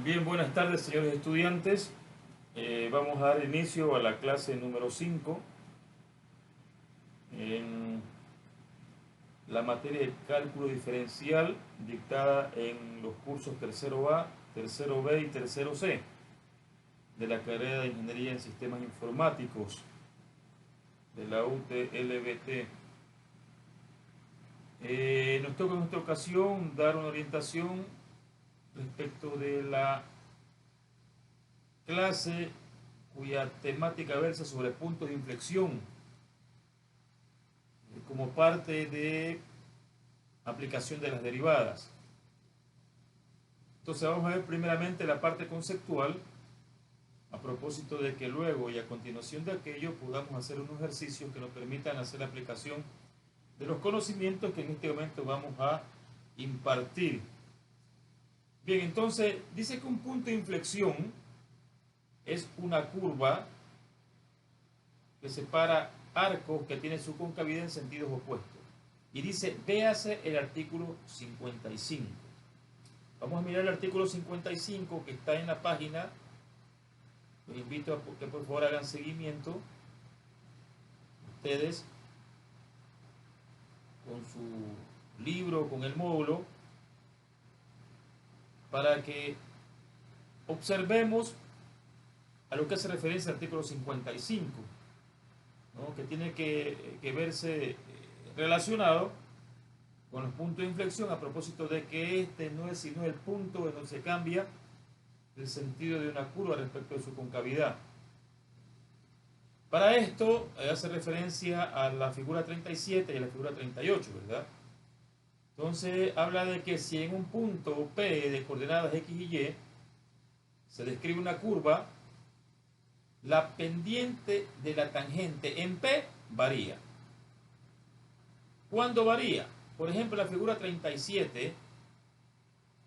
Bien, buenas tardes, señores estudiantes. Vamos a dar inicio a la clase número 5 en la materia de cálculo diferencial dictada en los cursos tercero A, tercero B y tercero C de la carrera de Ingeniería en Sistemas Informáticos de la UTLBT. Nos toca en esta ocasión dar una orientación respecto de la clase cuya temática versa sobre puntos de inflexión como parte de aplicación de las derivadas. Entonces vamos a ver primeramente la parte conceptual, a propósito de que luego y a continuación de aquello podamos hacer unos ejercicios que nos permitan hacer la aplicación de los conocimientos que en este momento vamos a impartir. Bien, entonces dice que un punto de inflexión es una curva que separa arcos que tienen su concavidad en sentidos opuestos. Y dice, véase el artículo 55. Vamos a mirar el artículo 55 que está en la página. Los invito a que por favor hagan seguimiento ustedes con su libro, con el módulo, para que observemos a lo que hace referencia al artículo 55, ¿no? Que tiene que verse relacionado con los puntos de inflexión, a propósito de que este no es sino el punto en donde se cambia el sentido de una curva respecto de su concavidad. Para esto hace referencia a la figura 37 y a la figura 38, ¿verdad? Entonces habla de que si en un punto P de coordenadas X y Y se describe una curva, la pendiente de la tangente en P varía. ¿Cuándo varía? Por ejemplo, la figura 37,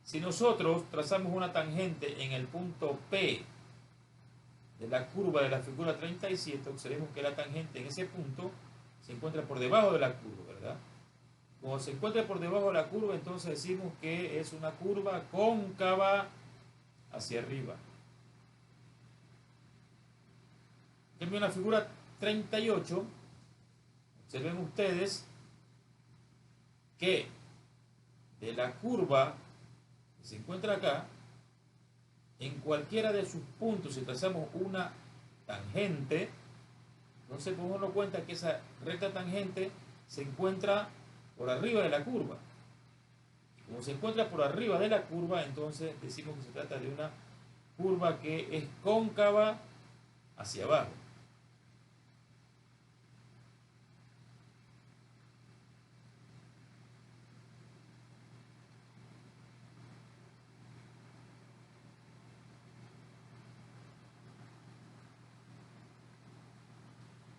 si nosotros trazamos una tangente en el punto P de la curva de la figura 37, observemos que la tangente en ese punto se encuentra por debajo de la curva, ¿verdad? Como se encuentra por debajo de la curva, entonces decimos que es una curva cóncava hacia arriba. En la figura 38, observen ustedes que de la curva que se encuentra acá, en cualquiera de sus puntos, si trazamos una tangente, entonces podemos darnos cuenta que esa recta tangente se encuentra por arriba de la curva. Como se encuentra por arriba de la curva, entonces decimos que se trata de una curva que es cóncava hacia abajo.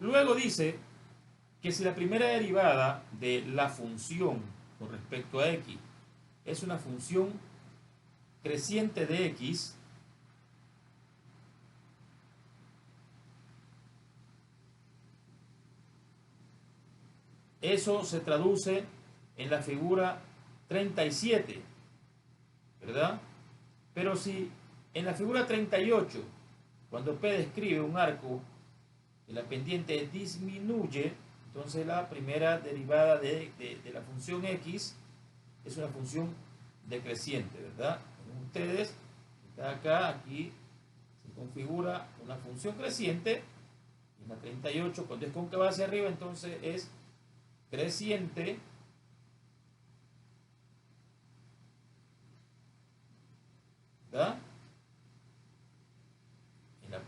Luego dice que si la primera derivada de la función con respecto a x es una función creciente de x, eso se traduce en la figura 37, ¿verdad? Pero si en la figura 38, cuando P describe un arco y la pendiente disminuye, entonces la primera derivada de la función x es una función decreciente, ¿verdad? Ustedes, está acá, aquí se configura una función creciente, y en la 38, cuando es cóncava hacia arriba, entonces es creciente, ¿verdad? En la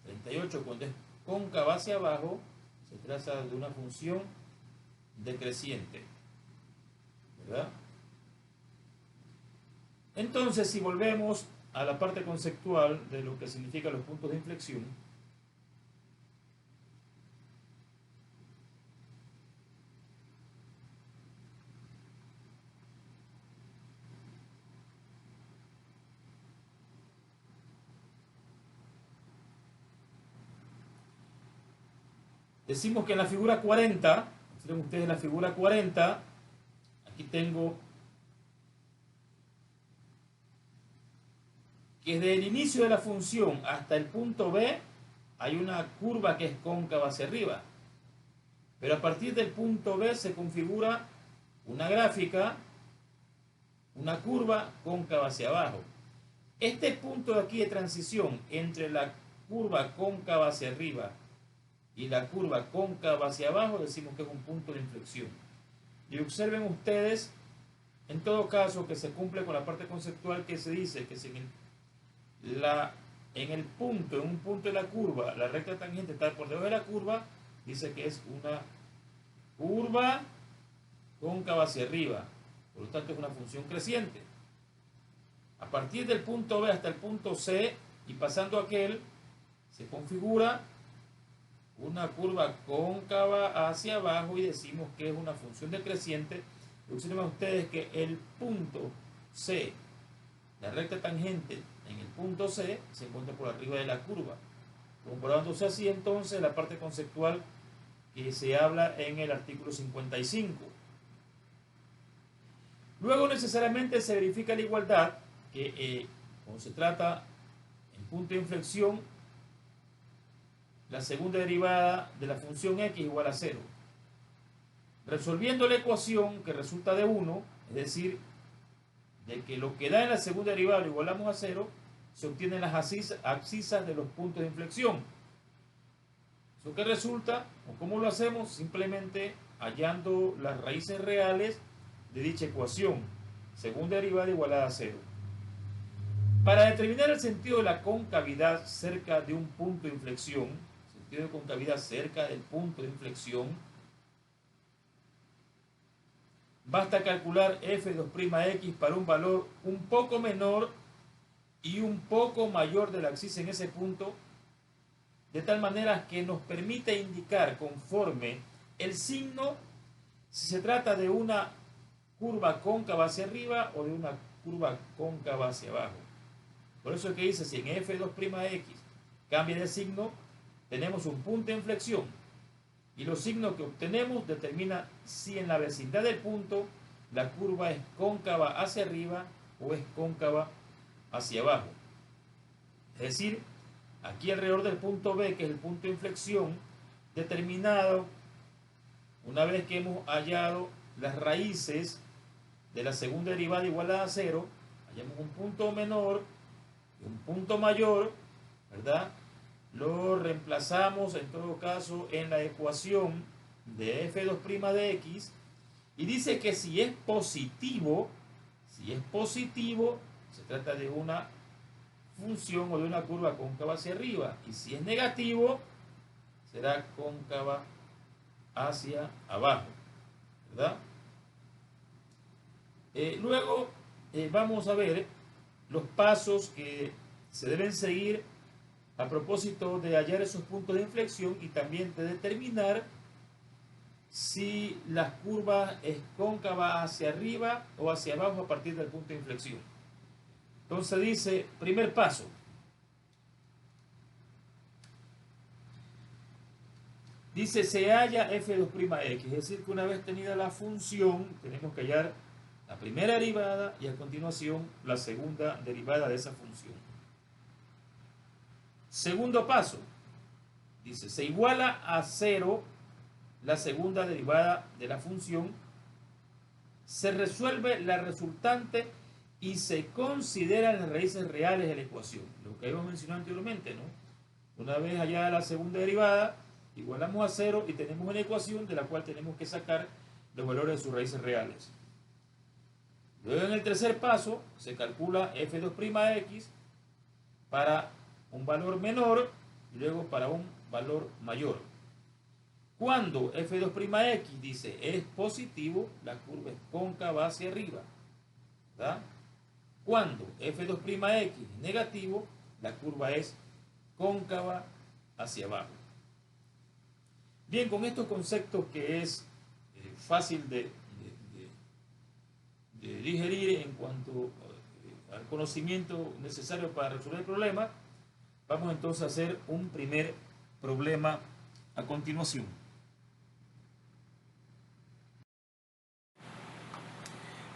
38, cuando es cóncava hacia abajo, se trata de una función decreciente, ¿verdad? Entonces, si volvemos a la parte conceptual de lo que significan los puntos de inflexión, decimos que en la figura 40, observen ustedes la figura 40, aquí tengo que desde el inicio de la función hasta el punto B hay una curva que es cóncava hacia arriba. Pero a partir del punto B se configura una gráfica, una curva cóncava hacia abajo. Este punto de aquí de transición entre la curva cóncava hacia arriba y la curva cóncava hacia abajo decimos que es un punto de inflexión. Y observen ustedes, en todo caso, que se cumple con la parte conceptual que se dice que si en un punto de la curva, la recta tangente está por debajo de la curva, dice que es una curva cóncava hacia arriba, por lo tanto es una función creciente. A partir del punto B hasta el punto C y pasando aquel, se configura una curva cóncava hacia abajo y decimos que es una función decreciente. Observen ustedes que el punto C, la recta tangente en el punto C, se encuentra por arriba de la curva. Comprobándose así entonces la parte conceptual que se habla en el artículo 55. Luego necesariamente se verifica la igualdad que cuando se trata en punto de inflexión, la segunda derivada de la función x igual a 0. Resolviendo la ecuación que resulta de 1, es decir, de que lo que da en la segunda derivada lo igualamos a 0, se obtienen las abscisas de los puntos de inflexión. ¿Eso qué resulta? ¿O cómo lo hacemos? Simplemente hallando las raíces reales de dicha ecuación. Segunda derivada igualada a 0. Para determinar el sentido de la concavidad cerca de un punto de inflexión, sentido de concavidad cerca del punto de inflexión, basta calcular f2'x para un valor un poco menor y un poco mayor de la abscisa en ese punto, de tal manera que nos permite indicar conforme el signo si se trata de una curva cóncava hacia arriba o de una curva cóncava hacia abajo. Por eso es que dice, si en f2'x cambia de signo, tenemos un punto de inflexión y los signos que obtenemos determinan si en la vecindad del punto la curva es cóncava hacia arriba o es cóncava hacia abajo. Es decir, aquí alrededor del punto B, que es el punto de inflexión, determinado, una vez que hemos hallado las raíces de la segunda derivada igualada a 0, hallamos un punto menor y un punto mayor, ¿verdad? Lo reemplazamos en todo caso en la ecuación de f2' de x y dice que si es positivo, se trata de una función o de una curva cóncava hacia arriba, y si es negativo será cóncava hacia abajo, ¿verdad? Luego vamos a ver los pasos que se deben seguir a propósito de hallar esos puntos de inflexión y también de determinar si la curva es cóncava hacia arriba o hacia abajo a partir del punto de inflexión. Entonces dice, primer paso, dice se halla f2'x, es decir que una vez tenida la función tenemos que hallar la primera derivada y a continuación la segunda derivada de esa función. Segundo paso, dice se iguala a 0 la segunda derivada de la función, se resuelve la resultante y se consideran las raíces reales de la ecuación, lo que habíamos mencionado anteriormente, ¿no? Una vez hallada la segunda derivada, igualamos a 0 y tenemos una ecuación de la cual tenemos que sacar los valores de sus raíces reales. Luego en el tercer paso se calcula f2'x para un valor menor y luego para un valor mayor. Cuando f2'x dice es positivo, la curva es cóncava hacia arriba, ¿verdad? Cuando f2'x es negativo, la curva es cóncava hacia abajo. Bien, con estos conceptos que es fácil de digerir en cuanto al conocimiento necesario para resolver el problema, vamos entonces a hacer un primer problema a continuación.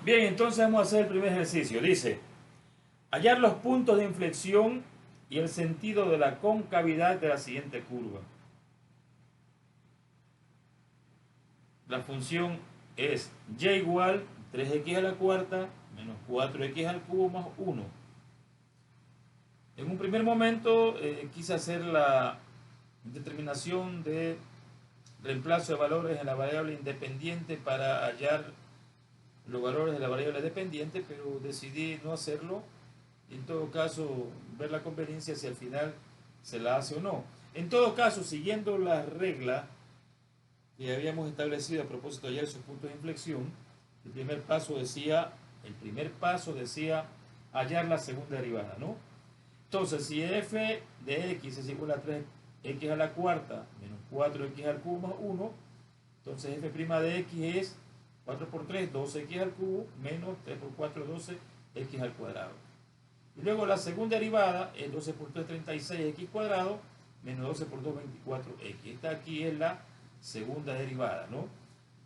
Bien, entonces vamos a hacer el primer ejercicio. Dice, hallar los puntos de inflexión y el sentido de la concavidad de la siguiente curva. La función es y igual 3x a la cuarta menos 4x al cubo más 1. En un primer momento quise hacer la determinación de reemplazo de valores en la variable independiente para hallar los valores de la variable dependiente, pero decidí no hacerlo. En todo caso, ver la conveniencia si al final se la hace o no. En todo caso, siguiendo la regla que habíamos establecido a propósito de hallar sus puntos de inflexión, el primer paso decía hallar la segunda derivada, ¿no? Entonces, si f de x es igual a 3x a la cuarta menos 4x al cubo más 1, entonces f' de x es 4 por 3, 12x al cubo, menos 3 por 4, 12x al cuadrado. Y luego la segunda derivada es 12 por 3, 36x cuadrado, menos 12 por 2, 24x. Esta aquí es la segunda derivada, ¿no?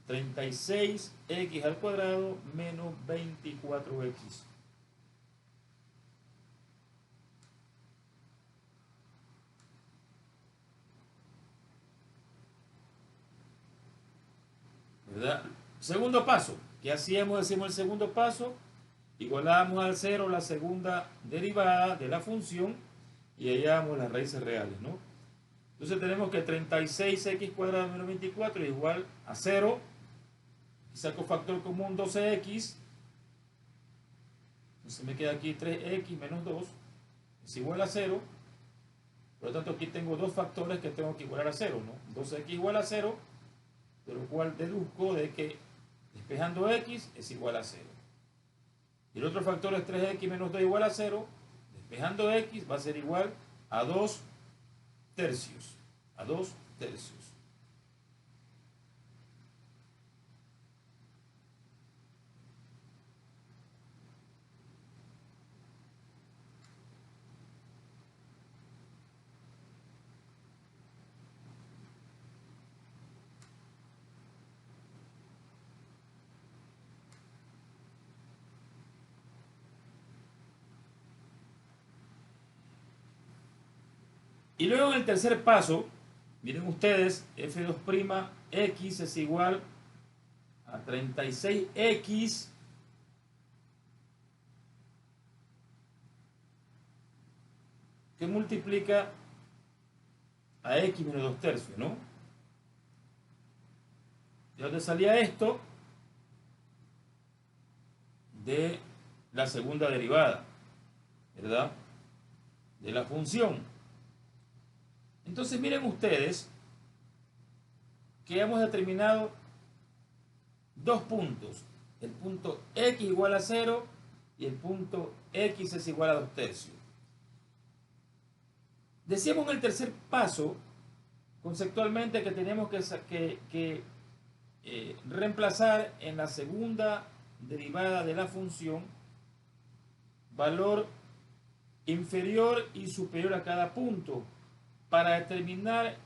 36x al cuadrado menos 24x. ¿Verdad? Segundo paso. ¿Qué hacíamos? Decimos el segundo paso. Igualamos al 0 la segunda derivada de la función y hallamos las raíces reales, ¿no? Entonces tenemos que 36x cuadrado menos 24 es igual a 0. Y saco factor común 12x. Entonces me queda aquí 3x menos 2 es igual a 0. Por lo tanto aquí tengo dos factores que tengo que igualar a 0, ¿no? 12x igual a 0, de lo cual deduzco de que despejando x es igual a 0. Y el otro factor es 3x menos 2 igual a 0. Despejando x va a ser igual a 2 tercios. A 2 tercios. Y luego en el tercer paso, miren ustedes, f2'x es igual a 36x que multiplica a x menos 2 tercios, ¿no? ¿De dónde salía esto? De la segunda derivada, ¿verdad? De la función. Entonces miren ustedes que hemos determinado dos puntos. El punto x igual a 0 y el punto x es igual a 2 tercios. Decíamos en el tercer paso, conceptualmente, que tenemos que reemplazar en la segunda derivada de la función valor inferior y superior a cada punto para determinar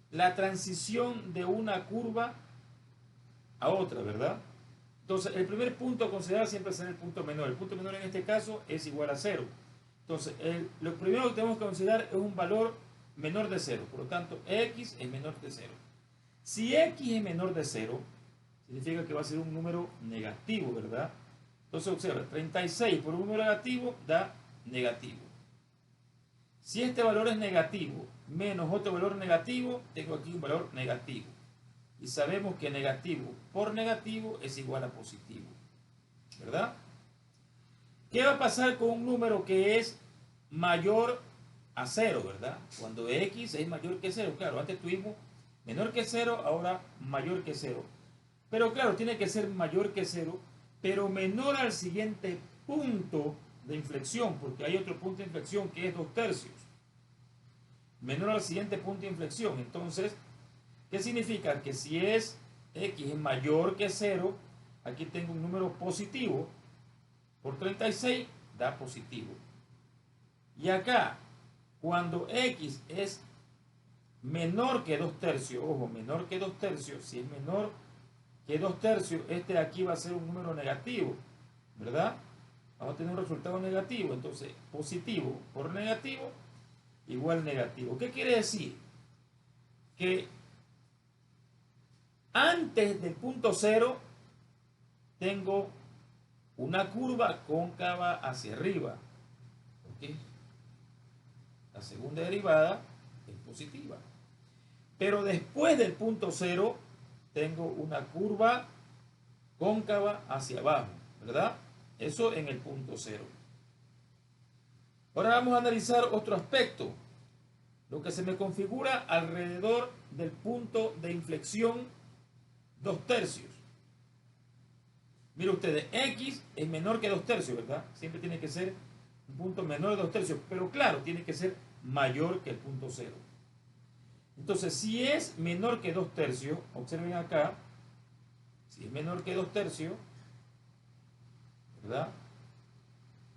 la transición de una curva a otra, ¿verdad? Entonces, el primer punto a considerar siempre será el punto menor. El punto menor en este caso es igual a 0. Entonces, lo primero que tenemos que considerar es un valor menor de 0. Por lo tanto, x es menor de 0. Si x es menor de 0, significa que va a ser un número negativo, ¿verdad? Entonces, observa, 36 por un número negativo da negativo. Si este valor es negativo menos otro valor negativo, tengo aquí un valor negativo. Y sabemos que negativo por negativo es igual a positivo, ¿verdad? ¿Qué va a pasar con un número que es mayor a 0, ¿verdad? Cuando x es mayor que 0. Claro, antes tuvimos menor que 0, ahora mayor que 0. Pero claro, tiene que ser mayor que 0, pero menor al siguiente punto de inflexión, porque hay otro punto de inflexión que es 2 tercios. Menor al siguiente punto de inflexión. Entonces, ¿qué significa? Que si es x es mayor que 0, aquí tengo un número positivo, por 36 da positivo. Y acá, cuando x es menor que 2 tercios, ojo, menor que 2 tercios, si es menor que 2 tercios, este de aquí va a ser un número negativo, ¿verdad? vamos a tener un resultado negativo. Entonces, positivo por negativo igual negativo. ¿Qué quiere decir? Que antes del punto cero tengo una curva cóncava hacia arriba. ¿Ok? La segunda derivada es positiva. Pero después del punto cero tengo una curva cóncava hacia abajo, ¿verdad? Eso en el punto cero. Ahora vamos a analizar otro aspecto, lo que se me configura alrededor del punto de inflexión 2/3. Miren ustedes, X es menor que 2/3, ¿verdad? Siempre tiene que ser un punto menor de 2/3, pero claro, tiene que ser mayor que el punto cero. Entonces, si es menor que 2/3, observen acá, si es menor que 2/3, ¿verdad?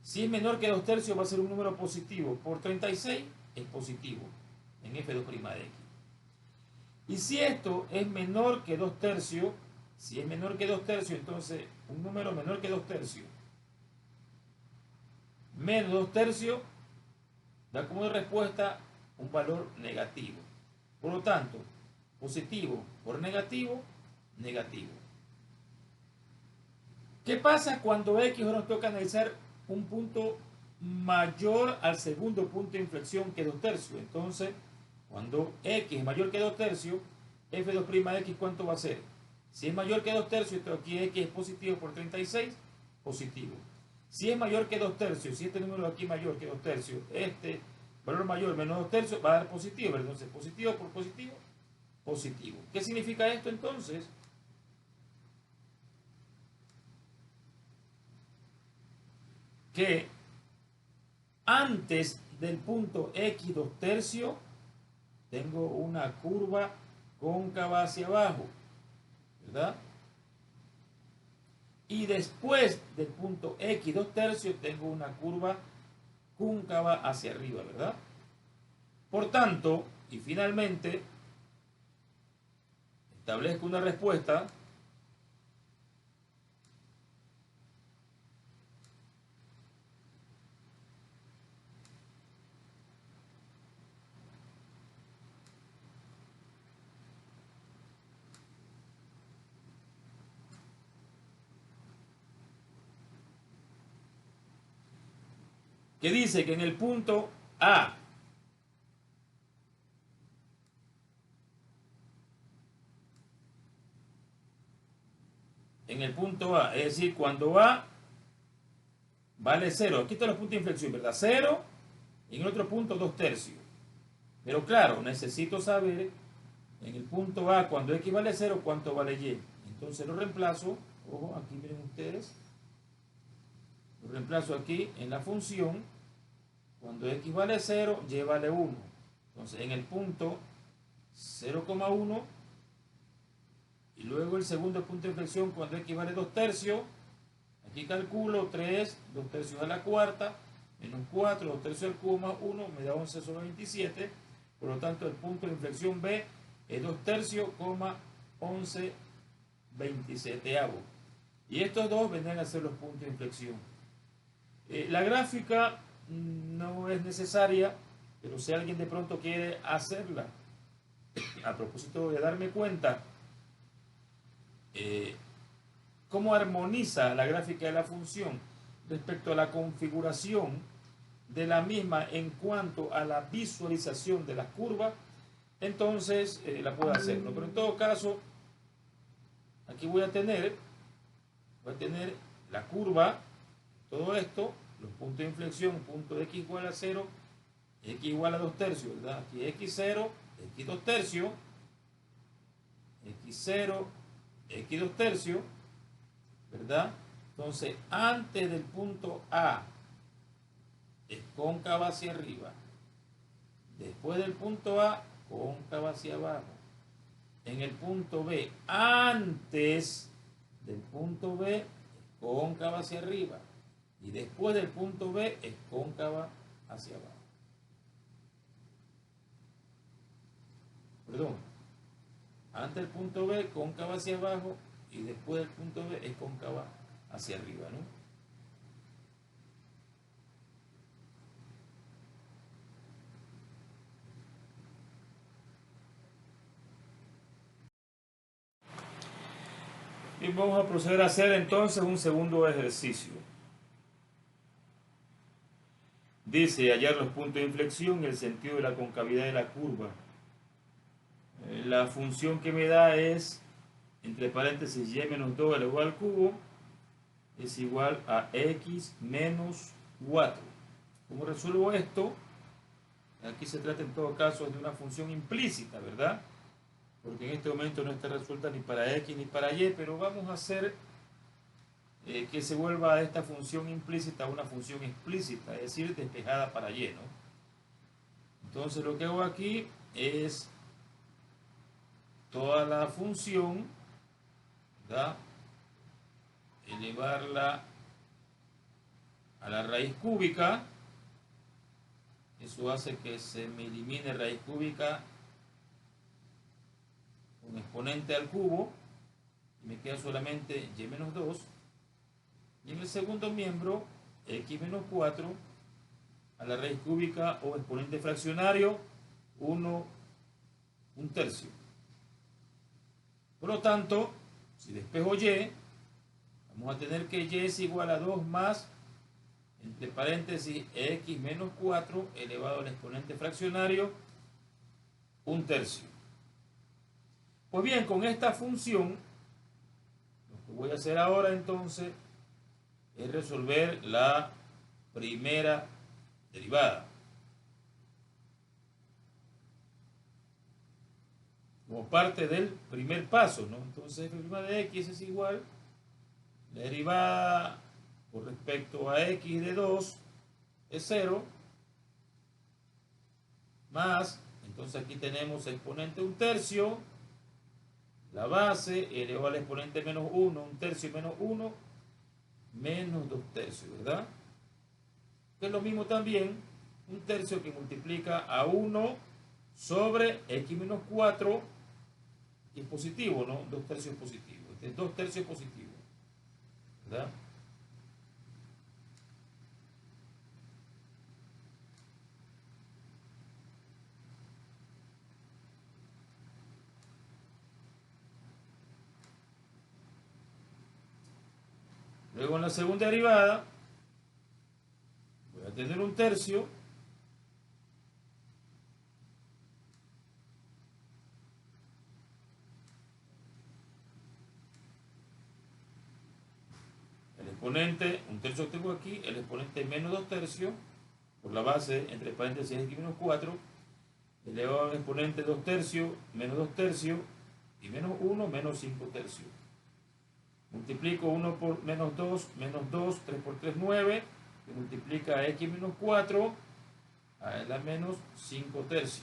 Si es menor que 2/3 va a ser un número positivo. Por 36 es positivo en f2' de x. Y si esto es menor que 2/3, si es menor que 2/3, entonces un número menor que 2/3 menos 2/3 da como respuesta un valor negativo. Por lo tanto, positivo por negativo, negativo. ¿Qué pasa cuando X ahora nos toca analizar un punto mayor al segundo punto de inflexión que 2/3? Entonces, cuando X es mayor que 2/3, f2' de X, ¿cuánto va a ser? Si es mayor que 2/3, entonces aquí X es positivo por 36, positivo. Si es mayor que 2/3, si este número de aquí es mayor que 2/3, este valor mayor menos 2/3 va a dar positivo, ¿verdad? Entonces, positivo por positivo, positivo. ¿Qué significa esto entonces? Que antes del punto X 2/3 tengo una curva cóncava hacia abajo, ¿verdad? Y después del punto X 2/3 tengo una curva cóncava hacia arriba, ¿verdad? Por tanto, y finalmente, establezco una respuesta que dice que en el punto A es decir, cuando A vale 0, aquí están los puntos de inflexión, ¿verdad? 0 y en el otro punto 2/3. Pero claro, necesito saber en el punto A, cuando X vale 0, cuánto vale Y. Entonces lo reemplazo, ojo, aquí miren ustedes, lo reemplazo aquí en la función, cuando X vale 0, Y vale 1. Entonces en el punto 0,1 y luego el segundo punto de inflexión cuando X vale 2/3, aquí calculo 3, 2/3 a la cuarta, menos 4, 2/3 al cubo más 1, me da 11 sobre 27, por lo tanto el punto de inflexión B es 2/3, 11 27. Y estos dos vendrán a ser los puntos de inflexión. La gráfica no es necesaria, pero si alguien de pronto quiere hacerla, a propósito de darme cuenta cómo armoniza la gráfica de la función respecto a la configuración de la misma en cuanto a la visualización de las curvas, entonces la puedo hacerlo. Pero en todo caso, aquí voy a tener la curva, todo esto, los puntos de inflexión, punto de X igual a 0, X igual a 2/3, ¿verdad? Aquí X0, X 2/3, X0, X 2/3, ¿verdad? Entonces, antes del punto A es cóncava hacia arriba, después del punto A, cóncava hacia abajo. En el punto B, antes del punto B, es cóncava hacia arriba. Y después del punto B, es cóncava hacia abajo. Perdón. Antes del punto B, cóncava hacia abajo. Y después del punto B, es cóncava hacia arriba, ¿no? Y vamos a proceder a hacer entonces un segundo ejercicio. Dice hallar los puntos de inflexión y el sentido de la concavidad de la curva. La función que me da es, entre paréntesis, y menos 2 elevado al cubo es igual a x menos 4. ¿Cómo resuelvo esto? Aquí se trata en todo caso de una función implícita, ¿verdad? Porque en este momento no está resuelta ni para x ni para y, pero vamos a hacer que se vuelva esta función implícita una función explícita, es decir, despejada para y, ¿no? Entonces lo que hago aquí es toda la función, ¿verdad?, elevarla a la raíz cúbica. Eso hace que se me elimine raíz cúbica un exponente al cubo y me queda solamente y menos 2. Y en el segundo miembro, x menos 4 a la raíz cúbica o exponente fraccionario 1 1/3. Por lo tanto, si despejo y, vamos a tener que y es igual a 2 más, entre paréntesis, x menos 4 elevado al exponente fraccionario 1/3. Pues bien, con esta función, lo que voy a hacer ahora entonces es resolver la primera derivada. Como parte del primer paso, ¿no? Entonces, f' de x es igual, la derivada por respecto a x de 2 es 0, más, entonces aquí tenemos exponente 1/3, la base elevado al exponente menos 1, 1/3 menos 1, menos 2/3, ¿verdad? Que es lo mismo también, 1/3 que multiplica a 1 sobre x menos 4, que es positivo, ¿no? 2/3 positivo. Este es 2/3 positivo, ¿verdad? Luego en la segunda derivada voy a tener 1/3 el exponente, 1/3 que tengo aquí, el exponente menos 2/3 por la base entre paréntesis x menos 4 elevado al exponente 2/3 menos 2/3 y menos 1 menos 5/3. Multiplico 1 por menos 2, 3 por 3, 9, que multiplica a x menos 4 a la menos 5/3.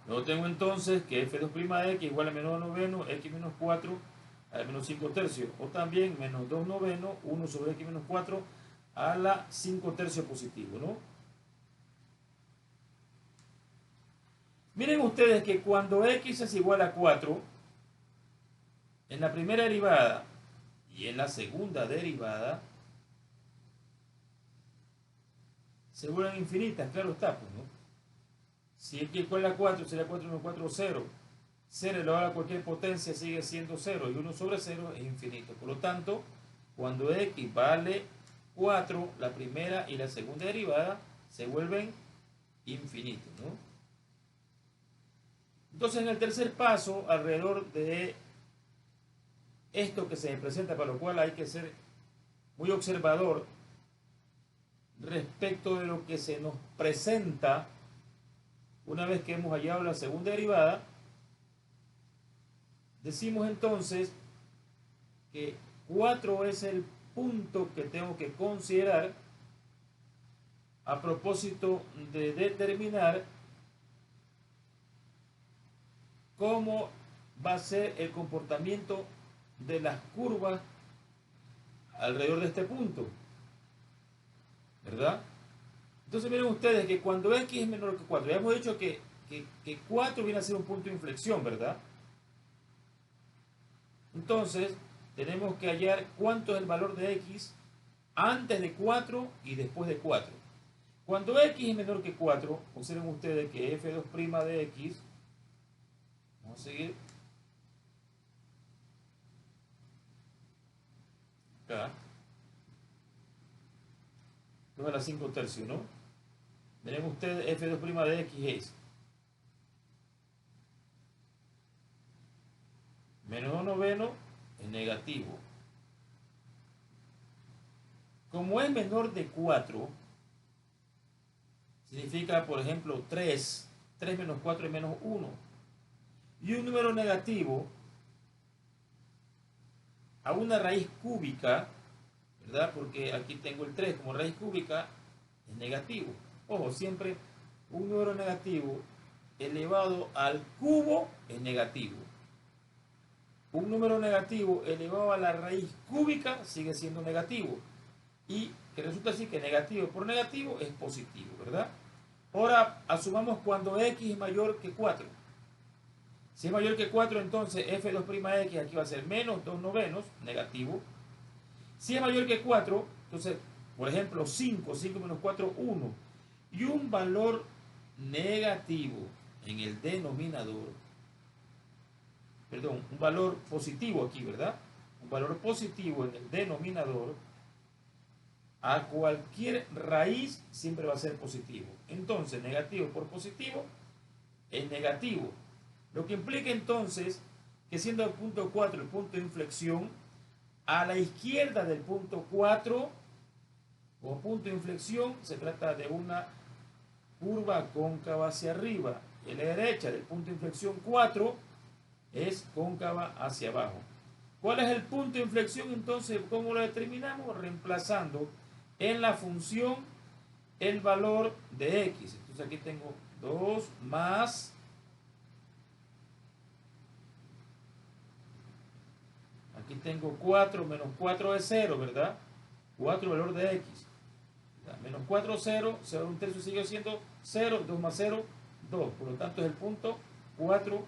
Luego tengo entonces que f2' de x igual a menos 2 noveno, x menos 4 a la menos 5/3, o también menos 2 noveno, 1 sobre x menos 4 a la 5/3 positivo, ¿no? Miren ustedes que cuando x es igual a 4, en la primera derivada y en la segunda derivada, se vuelven infinitas, claro está, pues, ¿no? Si x igual a 4, sería 4 menos 4, 0. 0 elevado a cualquier potencia sigue siendo 0 y 1 sobre 0 es infinito. Por lo tanto, cuando x vale 4, la primera y la segunda derivada se vuelven infinitos, ¿no? Entonces, en el tercer paso, alrededor de esto que se me presenta, para lo cual hay que ser muy observador respecto de lo que se nos presenta una vez que hemos hallado la segunda derivada, decimos entonces que 4 es el punto que tengo que considerar a propósito de determinar cómo va a ser el comportamiento de las curvas alrededor de este punto, ¿verdad? Entonces miren ustedes que cuando x es menor que 4, ya hemos dicho que 4 viene a ser un punto de inflexión, ¿verdad? Entonces, tenemos que hallar cuánto es el valor de x antes de 4 y después de 4. Cuando x es menor que 4, observen ustedes que f2' de x, vamos a seguir acá, 2 a la 5 tercios, ¿no? Miren ustedes, f2' de x es menos 2 noveno es negativo. Como es menor de 4, significa, por ejemplo, 3 menos 4 es menos 1. Y un número negativo a una raíz cúbica, ¿verdad? Porque aquí tengo el 3 como raíz cúbica, es negativo. Ojo, siempre un número negativo elevado al cubo es negativo. Un número negativo elevado a la raíz cúbica sigue siendo negativo. Y que resulta así que negativo por negativo es positivo, ¿verdad? Ahora asumamos cuando x es mayor que 4. Si es mayor que 4, entonces f2'x aquí va a ser menos 2 novenos, negativo. Si es mayor que 4, entonces, por ejemplo, 5 menos 4, 1. Y un valor negativo en el denominador, perdón, un valor positivo aquí, ¿verdad? Un valor positivo en el denominador, a cualquier raíz siempre va a ser positivo. Entonces, negativo por positivo es negativo. Lo que implica entonces que siendo el punto 4 el punto de inflexión, a la izquierda del punto 4, como punto de inflexión, se trata de una curva cóncava hacia arriba. Y a la derecha del punto de inflexión 4 es cóncava hacia abajo. ¿Cuál es el punto de inflexión entonces? ¿Cómo lo determinamos? Reemplazando en la función el valor de x. Entonces aquí tengo 2 más, aquí tengo 4 menos 4 es 0, ¿verdad? 4 valor de x. Menos 4, 0, 0 un tercio sigue siendo 0, 2 más 0, 2. Por lo tanto es el punto 4.2.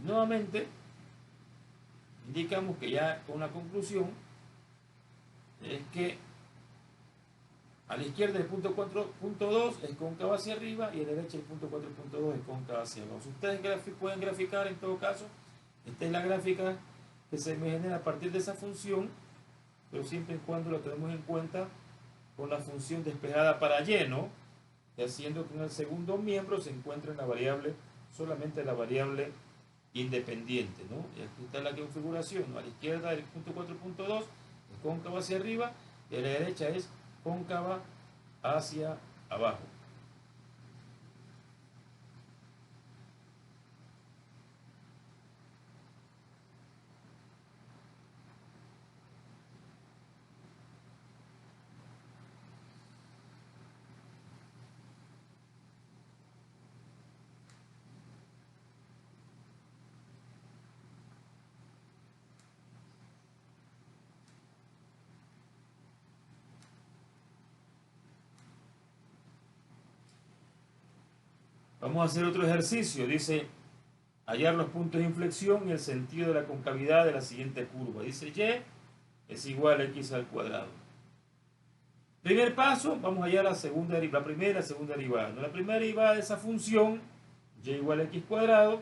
Y nuevamente indicamos que ya con una conclusión es que a la izquierda el punto 4.2 es cóncavo hacia arriba y a la derecha el punto 4.2 es cóncavo hacia abajo. Si ustedes pueden graficar en todo caso, esta es la gráfica que se me genera a partir de esa función, pero siempre y cuando lo tenemos en cuenta con la función despejada para lleno, y haciendo que en el segundo miembro se encuentre la variable, solamente la variable independiente, ¿no? Y aquí está la configuración, ¿no? A la izquierda el punto 4.2 es cóncavo hacia arriba y a la derecha es cóncava hacia abajo. Vamos a hacer otro ejercicio. Dice, hallar los puntos de inflexión y el sentido de la concavidad de la siguiente curva. Dice, y es igual a x al cuadrado. Primer paso, vamos a hallar la primera y la segunda derivada. La primera derivada de esa función, y igual a x cuadrado,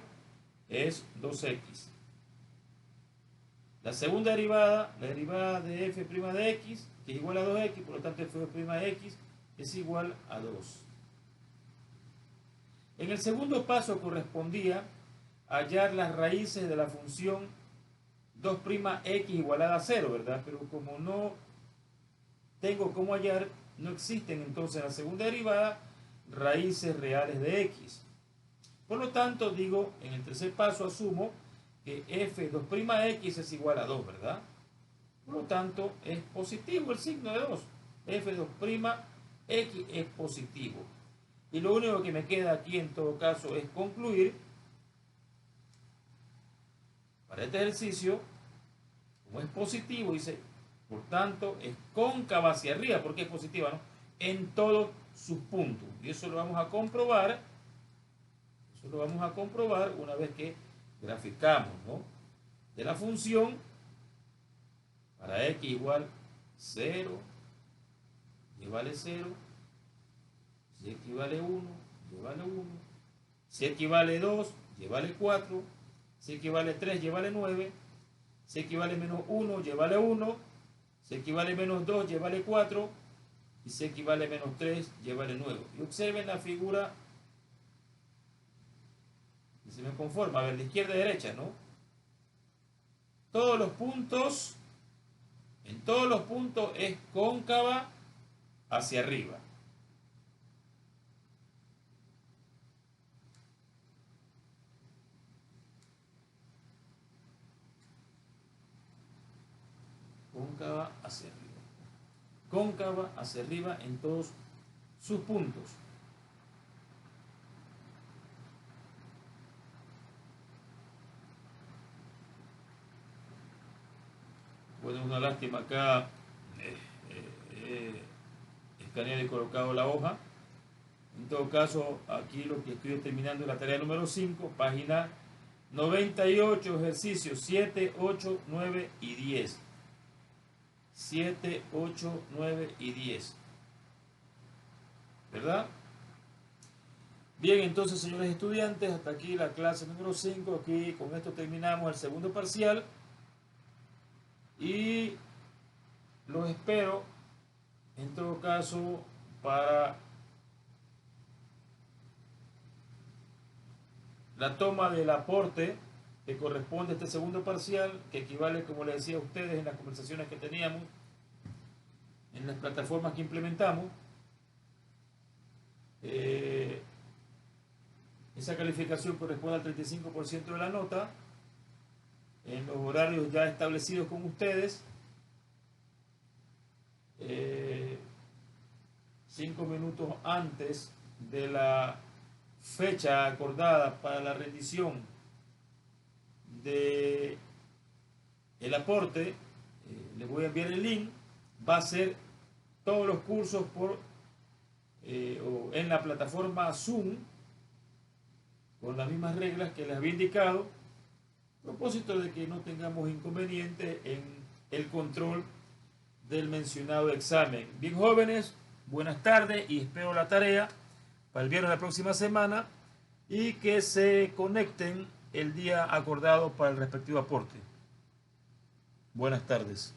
es 2x. La segunda derivada, la derivada de f' de x, que es igual a 2x, por lo tanto f' de x es igual a 2. En el segundo paso correspondía hallar las raíces de la función 2'x igualada a 0, ¿verdad? Pero como no tengo cómo hallar, no existen entonces en la segunda derivada raíces reales de x. Por lo tanto, digo, en el tercer paso asumo que f2'x es igual a 2, ¿verdad? Por lo tanto, es positivo el signo de 2. f2'x es positivo. Y lo único que me queda aquí en todo caso es concluir para este ejercicio, como es positivo, dice, por tanto, es cóncava hacia arriba. ¿Por qué es positiva, no? en todos sus puntos. Y eso lo vamos a comprobar. Eso lo vamos a comprobar una vez que graficamos, ¿no? De la función para x igual 0, y vale 0, si x vale 1, y vale 1, si x vale 2, y vale 4, si x vale 3, y vale 9, si x vale menos 1, y vale 1, si x vale menos 2, y vale 4, y si x vale menos 3, y vale 9. Y observen la figura que se me conforma, a ver, de izquierda a derecha, ¿no? Todos los puntos, en todos los puntos es cóncava hacia arriba. Cóncava hacia arriba. Cóncava hacia arriba en todos sus puntos. Bueno, una lástima acá escaneado y colocado la hoja. En todo caso, aquí lo que estoy terminando es la tarea número 5, página 98, ejercicios 7, 8, 9 y 10. 7, 8, 9 y 10. ¿Verdad? Bien, entonces, señores estudiantes, hasta aquí la clase número 5. Aquí con esto terminamos el segundo parcial. Y los espero, en todo caso, para la toma del aporte que corresponde a este segundo parcial, que equivale, como les decía a ustedes en las conversaciones que teníamos, en las plataformas que implementamos. Esa calificación corresponde al 35% de la nota, en los horarios ya establecidos con ustedes. 5 minutos antes de la fecha acordada para la rendición de el aporte, les voy a enviar el link. Va a ser todos los cursos por o en la plataforma Zoom, con las mismas reglas que les había indicado, a propósito de que no tengamos inconveniente en el control del mencionado examen. Bien, jóvenes, buenas tardes y espero la tarea para el viernes de la próxima semana y que se conecten el día acordado para el respectivo aporte. Buenas tardes.